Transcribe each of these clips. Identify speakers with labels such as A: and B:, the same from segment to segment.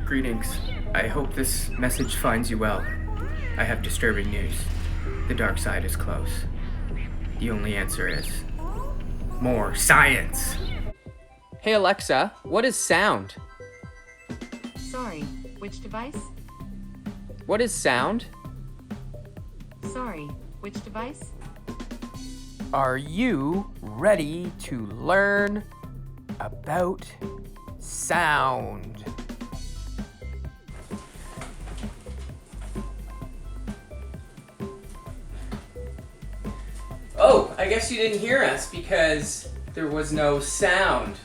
A: Greetings. I hope this message finds you well. I have disturbing news. The dark side is close. The only answer is more science.
B: Hey Alexa, what is sound?
C: Sorry, which device?
B: What is sound?
C: Sorry, which device?
D: Are you ready to learn about sound?
B: Oh, I guess you didn't hear us because there was no sound.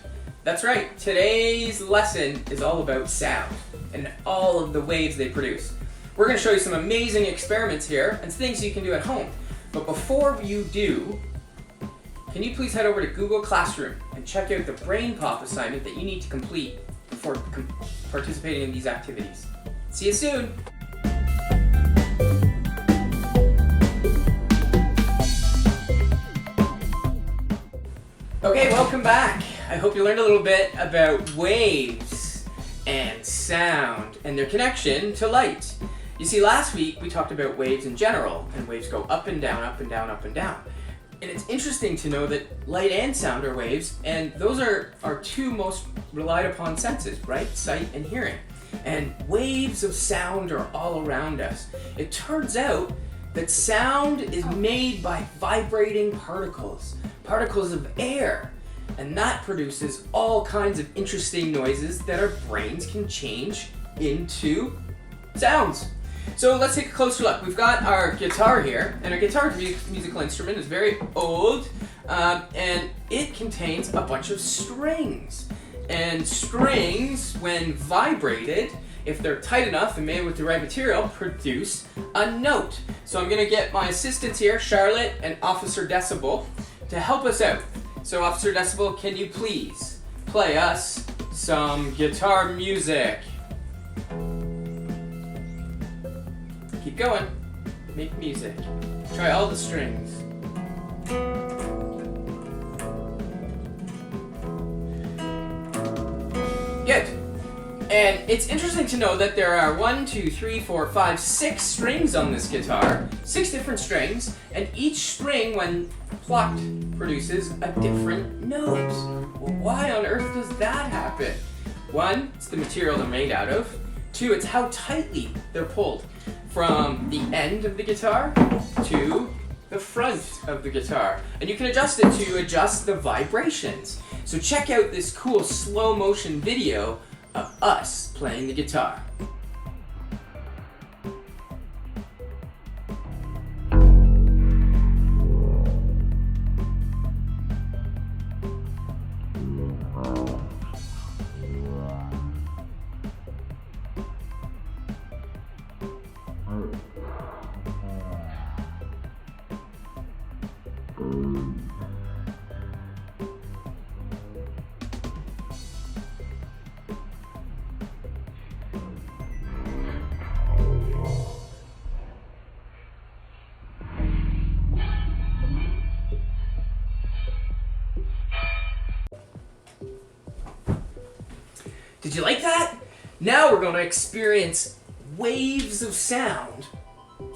B: That's right, today's lesson is all about sound and all of the waves they produce. We're going to show you some amazing experiments here and things you can do at home. But before you do, can you please head over to Google Classroom and check out the Brain Pop assignment that you need to complete before participating in these activities. See you soon! Okay, welcome back. I hope you learned a little bit about waves and sound and their connection to light. You see, last week we talked about waves in general, and waves go up and down, up and down, up and down. And it's interesting to know that light and sound are waves, and those are our two most relied upon senses, right? Sight and hearing. And waves of sound are all around us. It turns out that sound is made by vibrating particles of air. And that produces all kinds of interesting noises that our brains can change into sounds. So let's take a closer look. We've got our guitar here, and our guitar musical instrument is very old, and it contains a bunch of strings. And strings, when vibrated, if they're tight enough and made with the right material, produce a note. So I'm gonna get my assistants here, Charlotte and Officer Decibel, to help us out. So Officer Decibel, can you please play us some guitar music? Keep going. Make music. Try all the strings. Good. And it's interesting to know that there are 6 strings on this guitar. 6 different strings, and each string, when plucked, produces a different note. Well, why on earth does that happen? 1, it's the material they're made out of. 2, it's how tightly they're pulled from the end of the guitar to the front of the guitar. And you can adjust it to adjust the vibrations. So check out this cool slow motion video of us playing the guitar. Did you like that? Now we're going to experience waves of sound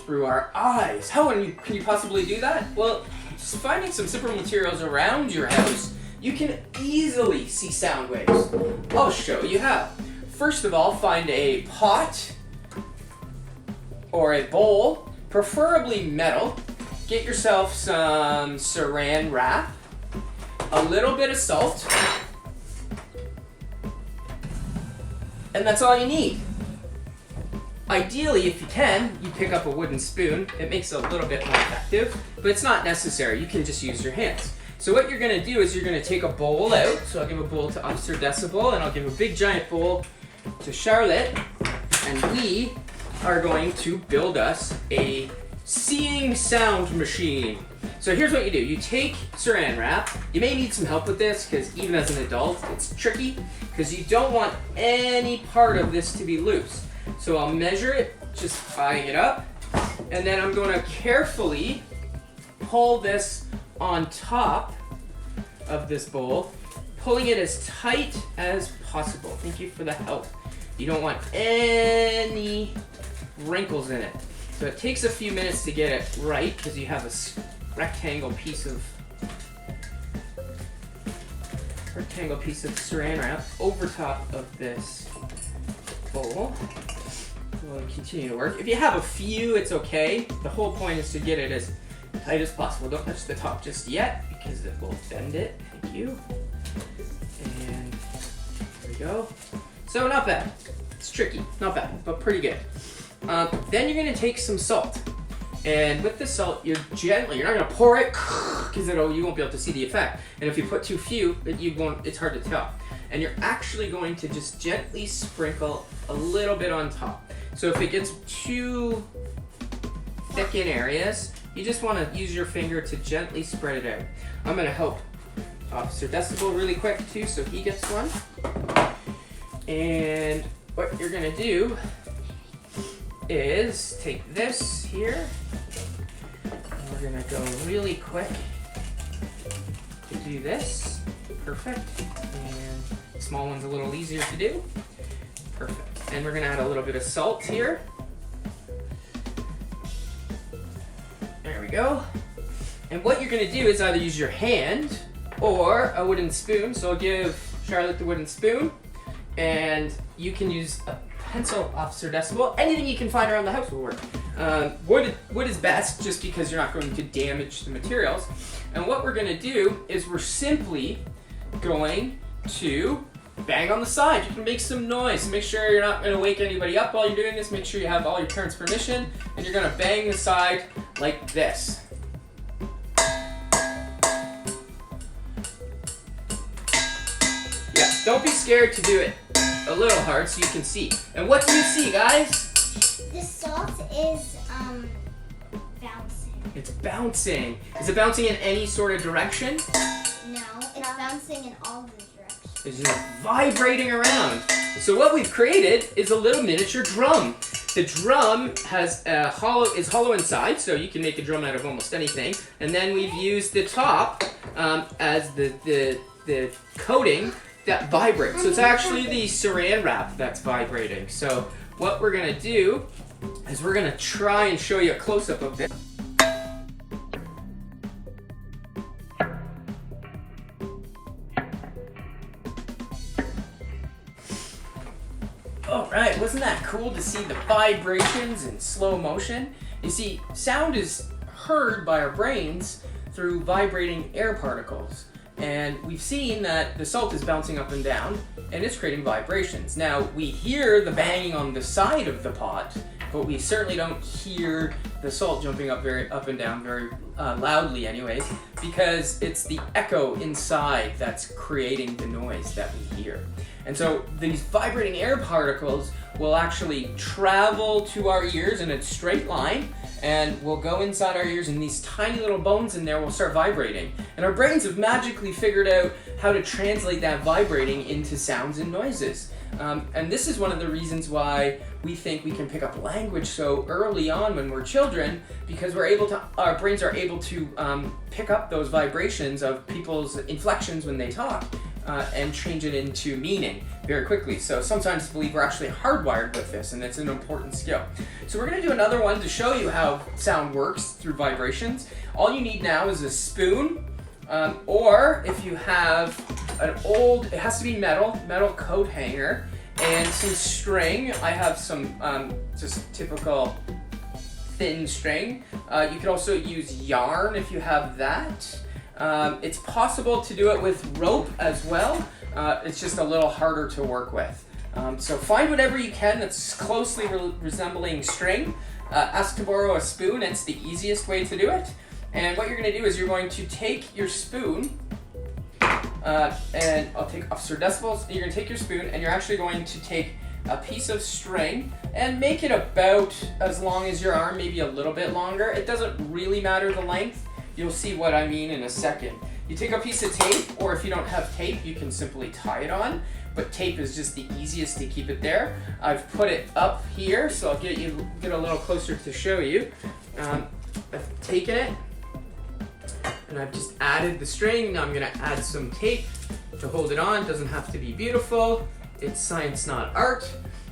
B: through our eyes. How can you possibly do that? Well, just finding some simple materials around your house, you can easily see sound waves. I'll show you how. First of all, find a pot or a bowl, preferably metal. Get yourself some saran wrap, a little bit of salt, and that's all you need. Ideally, if you can, you pick up a wooden spoon. It makes it a little bit more effective, but it's not necessary. You can just use your hands. So what you're gonna do is you're gonna take a bowl out. So I'll give a bowl to Officer Decibel, and I'll give a big giant bowl to Charlotte, and we are going to build us a seeing sound machine. So here's what you do. You take saran wrap. You may need some help with this because even as an adult, it's tricky because you don't want any part of this to be loose. So I'll measure it, just eyeing it up, and then I'm going to carefully pull this on top of this bowl, pulling it as tight as possible. Thank you for the help. You don't want any wrinkles in it. So it takes a few minutes to get it right because you have a rectangle piece of saran wrap over top of this bowl. We'll continue to work. If you have a few, it's okay. The whole point is to get it as tight as possible. Don't touch the top just yet because it will bend it. Thank you. And there we go. So not bad. It's tricky, not bad, but pretty good. Then you're gonna take some salt. And with the salt, you're not gonna pour it because you won't be able to see the effect. And if you put too few, it's hard to tell. And you're actually going to just gently sprinkle a little bit on top. So if it gets too thick in areas, you just wanna use your finger to gently spread it out. I'm gonna help Officer Decibel really quick too, so he gets one. And what you're gonna do is take this here, and we're gonna go really quick to do this. Perfect. And the small one's a little easier to do. Perfect. And we're gonna add a little bit of salt here. There we go. And what you're gonna do is either use your hand or a wooden spoon. So I'll give Charlotte the wooden spoon, and you can use a pencil, Officer Decibel. Anything you can find around the house will work. Wood is best just because you're not going to damage the materials. And what we're gonna do is we're simply going to bang on the side. You can make some noise. Make sure you're not gonna wake anybody up while you're doing this. Make sure you have all your parents' permission, and you're gonna bang the side like this. Yeah, don't be scared to do it a little hard so you can see. And what do you see, guys?
E: The salt is bouncing.
B: It's bouncing. Is it bouncing in any sort of direction?
E: No, it's bouncing in all the directions.
B: It's just vibrating around. So what we've created is a little miniature drum. The drum is hollow inside, so you can make a drum out of almost anything. And then we've used the top as the coating that vibrates. So it's actually the saran wrap that's vibrating. So what we're gonna do is we're gonna try and show you a close-up of this. All right, wasn't that cool to see the vibrations in slow motion? You see, sound is heard by our brains through vibrating air particles. And we've seen that the salt is bouncing up and down, and it's creating vibrations. Now, we hear the banging on the side of the pot, but we certainly don't hear the salt jumping up and down very loudly anyways, because it's the echo inside that's creating the noise that we hear. And so these vibrating air particles will actually travel to our ears in a straight line, and will go inside our ears, and these tiny little bones in there will start vibrating. And our brains have magically figured out how to translate that vibrating into sounds and noises. And this is one of the reasons why we think we can pick up language so early on when we're children, because our brains are able to pick up those vibrations of people's inflections when they talk. And change it into meaning very quickly. So some scientists believe we're actually hardwired with this, and it's an important skill. So we're gonna do another one to show you how sound works through vibrations. All you need now is a spoon, or if you have it has to be metal coat hanger, and some string. I have some just typical thin string. You could also use yarn if you have that. It's possible to do it with rope as well. It's just a little harder to work with. So find whatever you can that's closely resembling string. Ask to borrow a spoon. It's the easiest way to do it. And what you're going to do is you're going to take your spoon, and I'll take Officer Decibels. You're going to take your spoon, and you're actually going to take a piece of string and make it about as long as your arm, maybe a little bit longer. It doesn't really matter the length. You'll see what I mean in a second. You take a piece of tape, or if you don't have tape, you can simply tie it on, but tape is just the easiest to keep it there. I've put it up here, so I'll get a little closer to show you. I've taken it, and I've just added the string. Now I'm gonna add some tape to hold it on. It doesn't have to be beautiful. It's science, not art.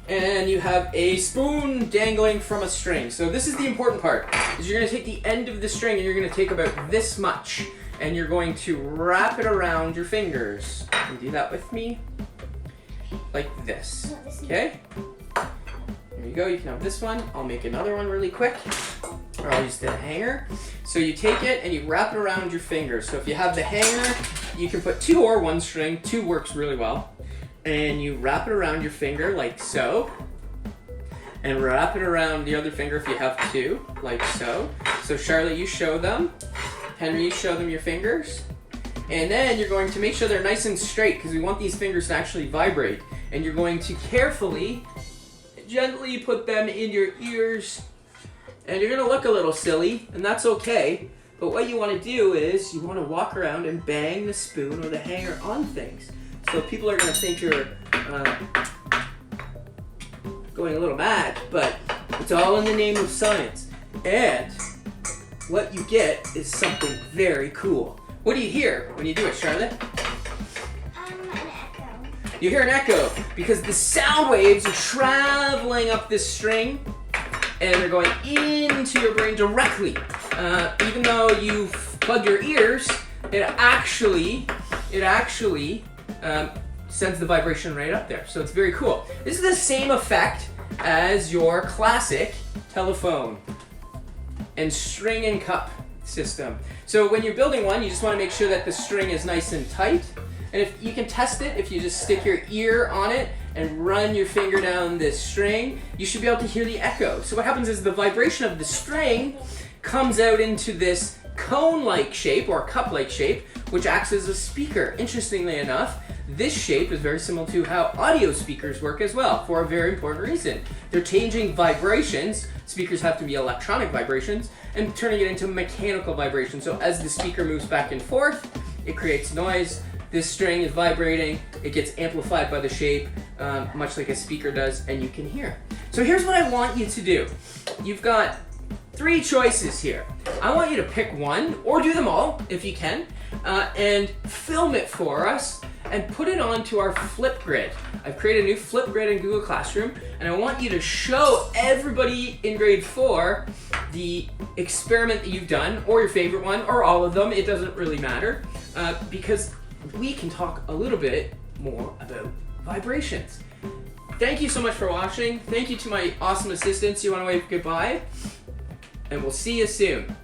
B: And you have a spoon dangling from a string. So this is the important part, is you're gonna take the end of the string and you're gonna take about this much and you're going to wrap it around your fingers. Can you do that with me? Like this, okay? There you go, you can have this one. I'll make another one really quick, or I'll use the hanger. So you take it and you wrap it around your fingers. So if you have the hanger, you can put 2 or 1 string. 2 works really well. And you wrap it around your finger like so. And wrap it around the other finger if you have 2, like so. So Charlotte, you show them. Henry, you show them your fingers. And then you're going to make sure they're nice and straight because we want these fingers to actually vibrate. And you're going to carefully, gently put them in your ears. And you're gonna look a little silly, and that's okay. But what you wanna do is you wanna walk around and bang the spoon or the hanger on things. So people are gonna think you're going a little mad, but it's all in the name of science. And what you get is something very cool. What do you hear when you do it, Charlotte?
E: An echo.
B: You hear an echo because the sound waves are traveling up this string and they're going into your brain directly. Even though you've plugged your ears, it actually sends the vibration right up there. So it's very cool. This is the same effect as your classic telephone and string and cup system. So when you're building one, you just want to make sure that the string is nice and tight. And if you can test it, if you just stick your ear on it and run your finger down this string, you should be able to hear the echo. So what happens is the vibration of the string comes out into this cone-like shape or cup-like shape, which acts as a speaker. Interestingly enough, this shape is very similar to how audio speakers work as well, for a very important reason. They're changing vibrations, speakers have to be electronic vibrations, and turning it into mechanical vibrations. So as the speaker moves back and forth, it creates noise. This string is vibrating, it gets amplified by the shape, much like a speaker does, and you can hear. So here's what I want you to do. You've got 3 choices here. I want you to pick one, or do them all, if you can, and film it for us, and put it onto our Flipgrid. I've created a new Flipgrid in Google Classroom, and I want you to show everybody in grade 4 the experiment that you've done, or your favorite one, or all of them, it doesn't really matter, because we can talk a little bit more about vibrations. Thank you so much for watching. Thank you to my awesome assistants. You want to wave goodbye? And we'll see you soon.